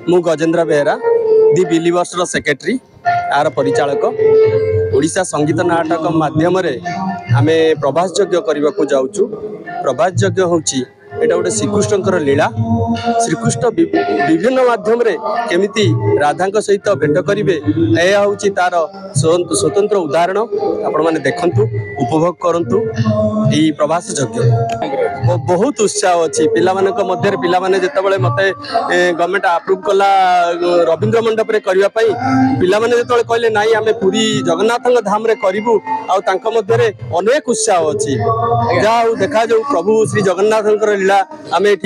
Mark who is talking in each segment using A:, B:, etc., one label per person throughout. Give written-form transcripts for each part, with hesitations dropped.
A: मु गजेन्द्र बेहरा दि believers secretary यार परिचालक ओडिशा संगीत नाटक माध्यम आम प्रभास यज्ञ करने को जाऊँ। प्रभास यज्ञ हूँ एटा गोटे श्रीकृष्णकर लीला। श्रीकृष्ण विभिन्न माध्यम केमिति राधा सहित भेट करेंगे यह हूँ तार स्वतंत्र उदाहरण। आपण मैंने देखु उपभोग करूँ यी प्रभास यज्ञ बहुत उत्साह अच्छी पिलाने पिलाने जिते मत गवर्नमेंट अप्रूव कला रवींद्र मंडप में करने पिलाने जो कहले ना आम पुरी जगन्नाथ धाम रे करूँ अनेक उत्साह अच्छी जहाँ देखा जाऊ प्रभु श्री जगन्नाथ लीला आम ये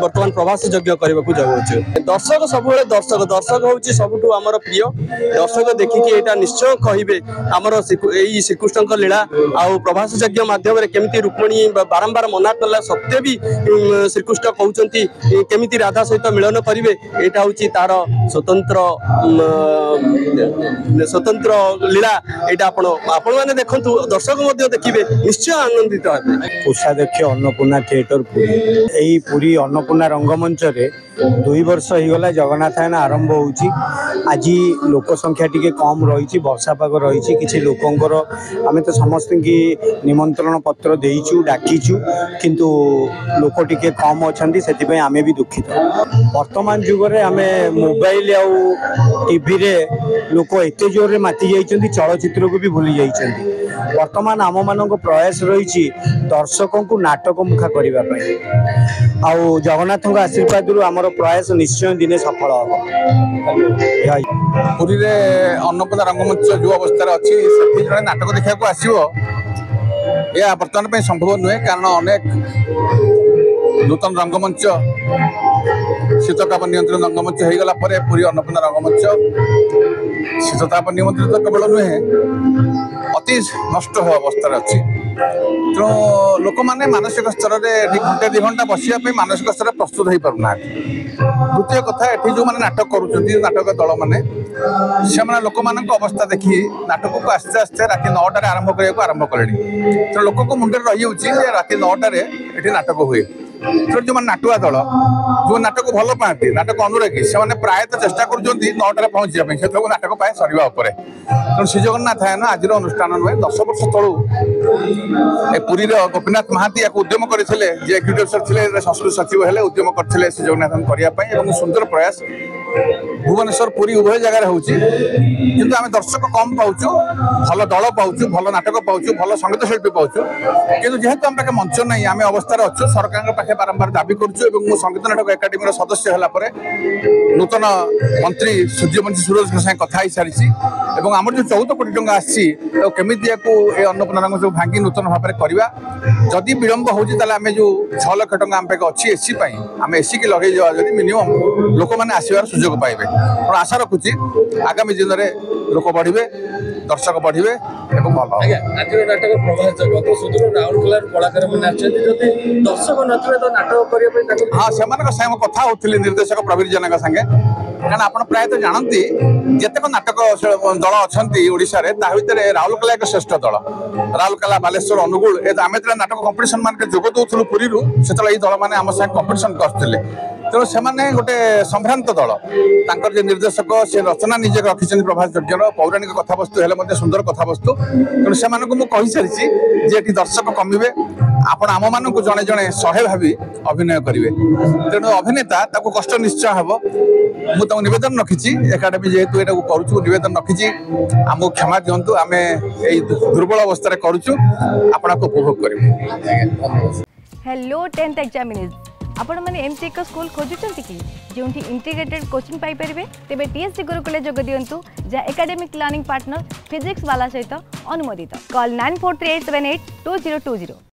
A: बर्तमान प्रभास यज्ञ करने को जाऊँ। दर्शक सब दर्शक दर्शक हूँ सबुठ आम प्रिय दर्शक देखिकी यहाँ निश्चय कहे आमर यही श्रीकृष्ण लीला आउ प्रभास यज्ञ माध्यम केमिति रुक्मिणी बारंबार मना कला सत्य भी श्रीकृष्ण कहते केमिति राधा सहित मिलन करेंगे यहाँ हूँ तार स्वतंत्र स्वतंत्र लीला यहाँ आपण मैंने देखु दर्शक देखिए निश्चय आनंदित हे।
B: कोषाध्यक्ष अन्नपूर्णा थिएटर पुरी पुरी अन्नपूर्णा रंगमंच रे 2 वर्ष हो गला जगन्नाथायन आरंभ होची। आज लोक संख्या टिके कम रही वर्षा पाग रही किसी लोकंर आम तो समस्त की निमंत्रण पत्र देचु डाकीचु किंतु लोक टिके कम अच्छा से आम भी दुखित। वर्तमान जुगरे आम मोबाइल आउ टीवी रे लोक एत जोर में माति जाइछन्ति चलचित्र को भी भूली जाइछन्ति। वर्तमान आम मान प्रयास रही दर्शकों को नाटक मुखा करने आउ जगन्नाथ आशीर्वाद आमर प्रयास निश्चय दिने सफल हम।
C: पुरी रे अन्नपूर्णा रंगमंच जो अवस्था अच्छी से जड़े नाटक देखा आसो यह बर्तमान संभव नुहे कारण अनेक नूतन रंगमंच शीतताप नियंत्रण रंगमंच हो गला पुरी अन्नपूर्णा रंगमंच शीतताप नियंत्रित केवल नुहे अति नष्ट हो अवस्था अच्छी तेणु लोक मैंने मानसिक स्तर में घंटे 2 घंटा बसापी मानसिक स्तर प्रस्तुत हो पारना। द्वितीय कथा ये जो मैंने नाटक करुँच नाटक दल मैंने से लोक मान अवस्था देखी नाटक को आस्ते आस्ते राति 9टार आरंभ करने आरंभ कले तेणु लोक मुंडे रही राति 9टार ये नाटक हुए तो जो नाटुआ दल जो नाटक भल पाती नाटक अनुरागी से प्रायतः चेष्टा कर 9टार पहुँचापी से नाटक पाए सरिया तेणु श्री जगन्नाथ आयन आज अनुष्ठान नुहे 10 वर्ष तलू पुरी गोपीनाथ महाती या उद्यम करते एक्जिक्यूटिव सर थे संस्कृत सचिव है उद्यम करते श्री जगन्नाथ करने सुंदर प्रयास भुवनेश्वर पुरी उभय जगार होती आम दर्शक कम पाचु भल दल पाचु भल नाटक पाचु भल संगीत शिल्पी पाचु कि जेहेतु आम पाखे मंच नहीं आम अवस्था अच्छु सरकार पाखे बारंबार दाबी करुँ संगीत नाटक एकाडेमी सदस्य है नूतन मंत्री सूर्यवंशी सूरज साथ कथा सारी आम जो 14 कोटी टंका आमी अन्नपूर्णा रंग सब भांगी नूतन भाव में करवा जदि विलंब होमें जो 6 लाख टंका आम पाखे अच्छी एसी आम एसी की लगे जब मिनिमम लोक मैंने आसबार सुजोग पाइबे तेणु आशा रखुची आगामी दिन में लोक बढ़े दर्शक बढ़े भल
A: नाटक प्रभास राउरकेला कलाकार दर्शक नाटक
C: हाँ से कथा होती निर्देशक प्रवीर जेना संगे कारण आप प्रायतः जानती जितेक नाटक दल अच्छा ओडिशा रे भितर राउरकेला एक श्रेष्ठ दल राउरकेला बालेश्वर अनुगुल आम नाटक कंपिटिशन मान जोग दूसरू पुरी से दल मैंने आम साथ कंपिटिशन करते तेणु से गोटे संभ्रांत दल तर निर्देशक से रचना निजे रखी प्रभास यज्ञर पौराणिक कथावस्तु है सुंदर कथावस्तु तेणु से मुझे सारी जे दर्शक कमिबे आपण आम मान जड़े जड़े सहे भावी अभिनय करेंगे तेणु अभिनेता कष्ट निश्चय हम मुझे नवेदन रखी एकाडेमी जेहेतु यहाँ करूँ नवेदन रखी आमको क्षमा दिंतु आम दुर्बल अवस्था करूँ आपको उपभोग करूँ।
D: हेलो 10th एग्जामिनीज आपण मैंने एमसी एक स्कूल खोजुंट कि जो इंटीग्रेटेड कोचिंग पाई परिबे तेबे टीएससी गुरुकुल जोग दियंतु जा एकेडमिक लर्निंग पार्टनर फिजिक्स वाला सहित अनुमोदित कॉल 9438782020।